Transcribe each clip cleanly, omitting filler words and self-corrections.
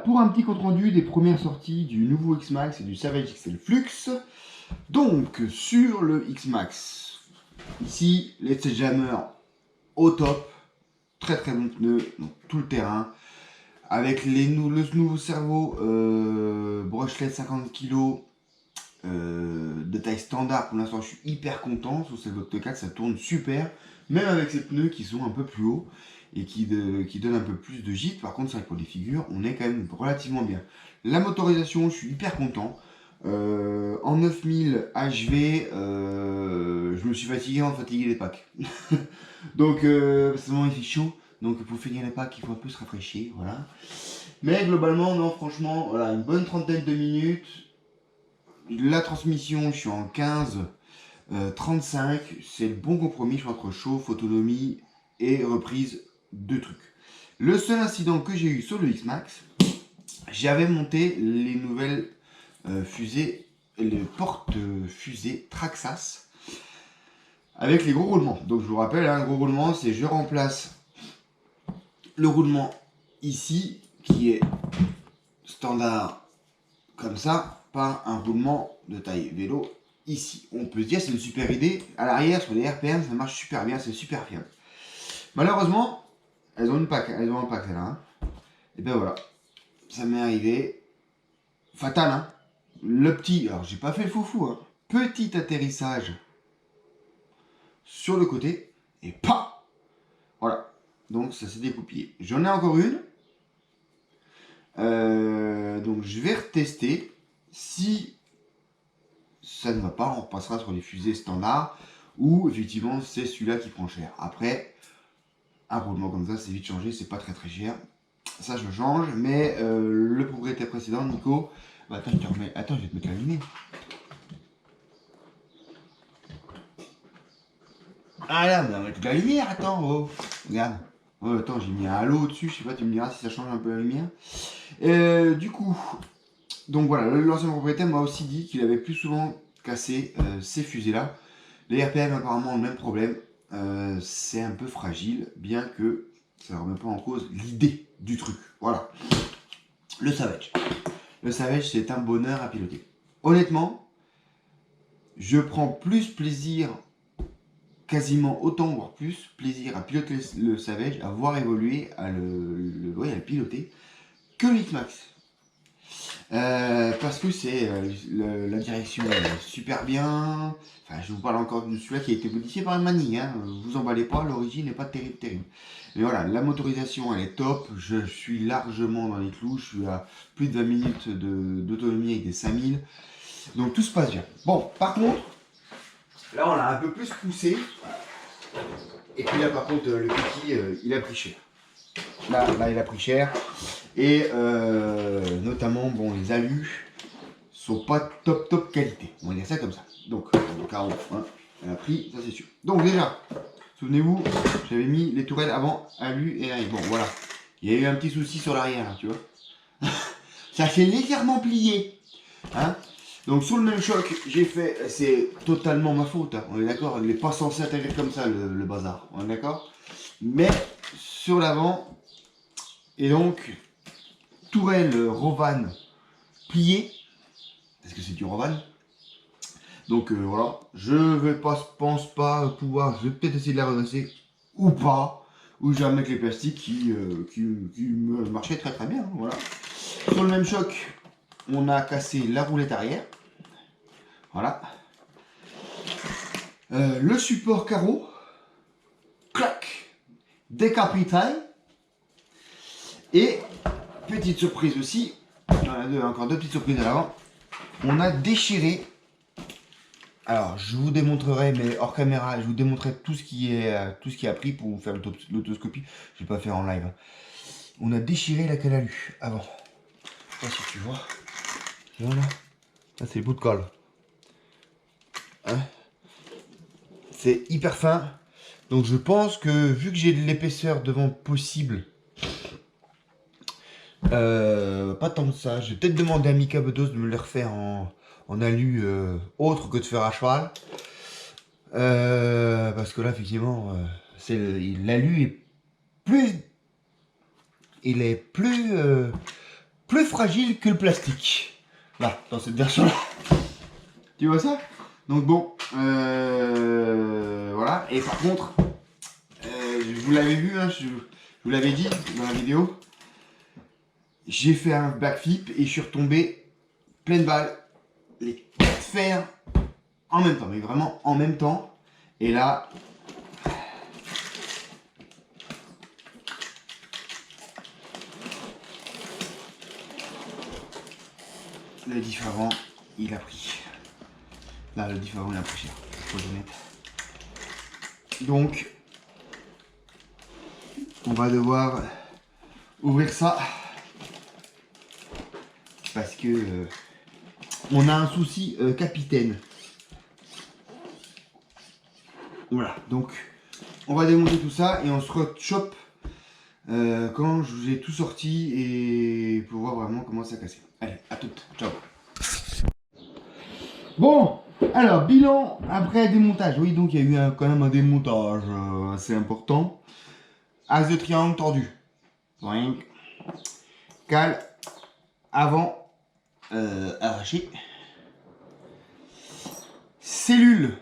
pour un petit compte rendu des premières sorties du nouveau X-Max et du Savage XL Flux. Donc, sur le X-Max, ici, les Sledgehammer au top, très très bon pneu, donc tout le terrain, avec le nouveau cerveau Brushlet 50 kg de taille standard. Pour l'instant, je suis hyper content. Sur cette Voct 4, ça tourne super, même avec ces pneus qui sont un peu plus hauts et qui donnent un peu plus de gîte. Par contre, c'est vrai que pour les figures, on est quand même relativement bien. La motorisation, je suis hyper content. En 9000 HV, je me suis fatigué en fatiguer les packs. Donc, parce que il fait chaud. Donc, pour finir les packs, il faut un peu se rafraîchir. Voilà. Mais globalement, non, franchement, voilà, une bonne trentaine de minutes. La transmission, je suis en 15, 35. C'est le bon compromis entre chauffe, autonomie et reprise de trucs. Le seul incident que j'ai eu sur le X-Max, j'avais monté les nouvelles fusées, les porte-fusées Traxxas avec les gros roulements. Donc je vous rappelle, un gros roulement, c'est je remplace le roulement ici, qui est standard comme ça, par un roulement de taille vélo ici. On peut se dire c'est une super idée. À l'arrière, sur les RPM, ça marche super bien, c'est super fiable. Malheureusement, elles ont un pack celle-là. Hein. Et ben voilà, ça m'est arrivé. Fatal, hein. Le petit, alors j'ai pas fait le foufou, hein. Petit atterrissage sur le côté et pas. Voilà, donc ça s'est découpillé. J'en ai encore une. Donc je vais retester. Si ça ne va pas, on repassera sur les fusées standards ou effectivement c'est celui-là qui prend cher. Après, un roulement comme ça, c'est vite changé, c'est pas très cher. Ça je change, mais le propriétaire précédent, Nico, bah, attends, attends, je vais te mettre la lumière. Ah là, on va mettre la lumière, attends, oh. Regarde. Oh, attends, j'ai mis un halo au-dessus, je sais pas, tu me diras si ça change un peu la lumière. Du coup, donc voilà, l'ancien propriétaire m'a aussi dit qu'il avait plus souvent cassé ces fusées-là. Les RPM apparemment ont le même problème. C'est un peu fragile, bien que ça ne remet pas en cause l'idée du truc. Voilà. Le Savage. Le Savage, c'est un bonheur à piloter. Honnêtement, je prends plus plaisir, quasiment autant, voire plus plaisir à piloter le Savage, à voir évoluer, à le piloter, que le X-Max. Parce que c'est la direction super bien. Enfin, je vous parle encore de celui-là qui a été modifié par Manning. Hein. Vous emballez pas, l'origine n'est pas terrible. Mais voilà, la motorisation elle est top. Je suis largement dans les clous. Je suis à plus de 20 minutes d'autonomie avec des 5000. Donc tout se passe bien. Bon, par contre, là on a un peu plus poussé. Et puis là par contre, le petit, il a pris cher. Là, il a pris cher. Et notamment, bon, les alus sont pas top qualité. On va dire ça comme ça. Donc, le carreau, hein, elle a pris, ça c'est sûr. Donc déjà, souvenez-vous, j'avais mis les tourelles avant alu et arrière. Bon, voilà. Il y a eu un petit souci sur l'arrière, hein, tu vois. Ça s'est légèrement plié. Hein. Donc sur le même choc, j'ai fait, c'est totalement ma faute. Hein, on est d'accord, il n'est pas censé atterrir comme ça le bazar. On est d'accord. Mais sur l'avant, et donc tourelle Rovan pliée, parce que c'est du Rovan. Donc voilà, pense pas pouvoir, je vais peut-être essayer de la redresser ou pas, ou je vais remettre les plastiques qui me marchaient très bien. Voilà. Sur le même choc, on a cassé la roulette arrière. Voilà. Le support carreau, clac, décapité. Et petite surprise aussi, encore deux petites surprises à l'avant. On a déchiré. Alors, je vous démontrerai, mais hors caméra, je vous démontrerai tout ce qui a pris pour vous faire l'autoscopie. Je vais pas faire en live. On a déchiré la cale alu avant. Je sais pas si tu vois. Voilà. Ça, c'est le bout de colle. Hein, c'est hyper fin. Donc, je pense que vu que j'ai de l'épaisseur devant possible, pas tant que ça. Je vais peut-être demander à Mika Bedos de me les refaire en alu autre que de fer à cheval. Parce que là, effectivement, l'alu est plus. Il est plus plus fragile que le plastique. Là, dans cette version-là. Tu vois ça? Donc bon, voilà. Et par contre, vous l'avez vu, hein, je vous l'avais dit dans la vidéo, j'ai fait un backflip et je suis retombé pleine balle, les 4 fers en même temps, mais vraiment en même temps. Et là, le diff avant, il a pris. Là, le diff avant, il a pris cher, faut être honnête. Donc, on va devoir ouvrir ça parce que on a un souci capitaine. Voilà, donc on va démonter tout ça et on se rechoppe quand je vous ai tout sorti et pour voir vraiment comment ça a cassé. Allez, à toutes, ciao. Bon, alors bilan après démontage. Oui, donc il y a eu quand même un démontage assez important. Axe de triangle tordu. Cale avant arraché. Cellule,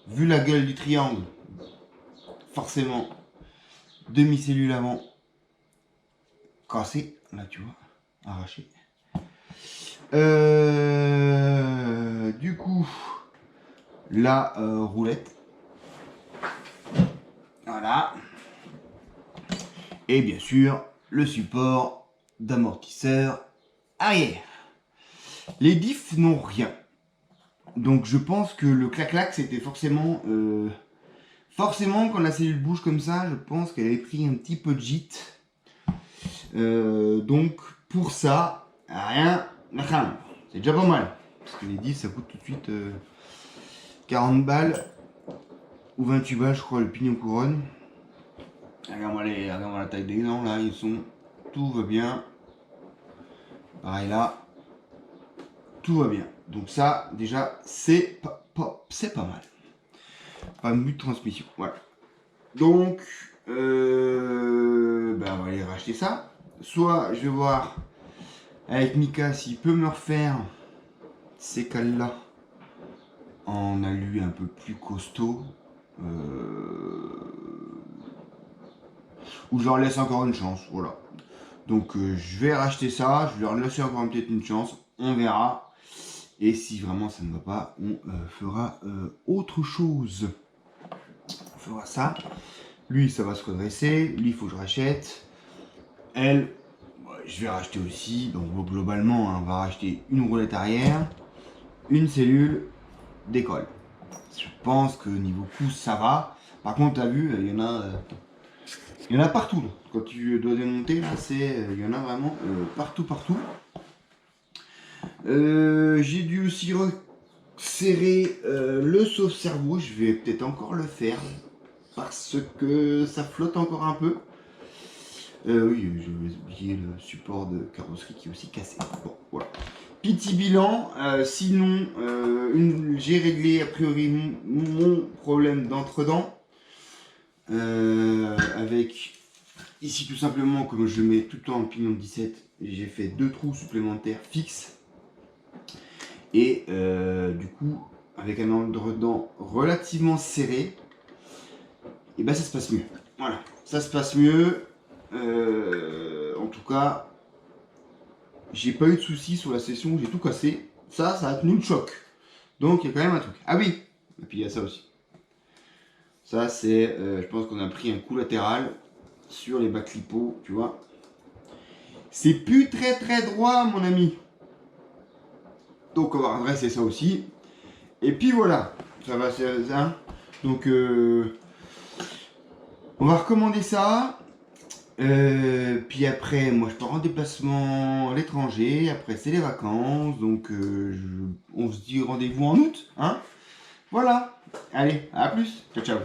vu la gueule du triangle, forcément demi-cellule avant cassée, là tu vois, arraché. Du coup, la roulette, voilà, et bien sûr le support d'amortisseur arrière. Les diffs n'ont rien, donc je pense que le clac-clac c'était forcément quand la cellule bouge comme ça, je pense qu'elle avait pris un petit peu de gîte. Donc pour ça, rien à craindre. C'est déjà pas mal. Parce que les diffs ça coûte tout de suite 40 balles ou 28 balles je crois le pignon couronne. Regarde-moi la taille des dents là, ils sont. Tout va bien. Pareil là. Tout va bien. Donc ça déjà c'est pas mal. Pas de but de transmission. Voilà. Donc on va aller racheter ça. Soit je vais voir avec Mika s'il peut me refaire ces cales là en alu un peu plus costaud. Ou je leur laisse encore une chance. Voilà. Donc je vais racheter ça. Je vais leur laisser encore peut-être une chance. On verra. Et si vraiment ça ne va pas, on fera autre chose. On fera ça. Lui, ça va se redresser. Lui, il faut que je rachète. Elle, je vais racheter aussi. Donc globalement, hein, on va racheter une roulette arrière, une cellule, des cols. Je pense que niveau coût, ça va. Par contre, tu as vu, il y en a partout. Là. Quand tu dois démonter, là, il y en a vraiment partout. J'ai dû aussi resserrer le sauve-cerveau. Je vais peut-être encore le faire parce que ça flotte encore un peu. Oui, je vais oublier le support de carrosserie qui est aussi cassé. Bon, voilà. Petit bilan. Sinon, j'ai réglé a priori mon problème d'entre-dents. Avec ici tout simplement, comme je le mets tout le temps en pignon de 17, j'ai fait 2 trous supplémentaires fixes. Et du coup, avec un entre-dents relativement serré, et ben ça se passe mieux. Voilà, ça se passe mieux. En tout cas, j'ai pas eu de soucis sur la session où j'ai tout cassé. Ça a tenu le choc. Donc il y a quand même un truc. Ah oui, et puis il y a ça aussi. Ça c'est, je pense qu'on a pris un coup latéral sur les backlipo, tu vois. C'est plus très droit mon ami. Donc on va redresser ça aussi. Et puis voilà, ça va c'est ça. Donc on va recommander ça. Puis après, moi je pars en déplacement à l'étranger. Après c'est les vacances, donc on se dit rendez-vous en août, hein. Voilà. Allez, à plus. Ciao ciao.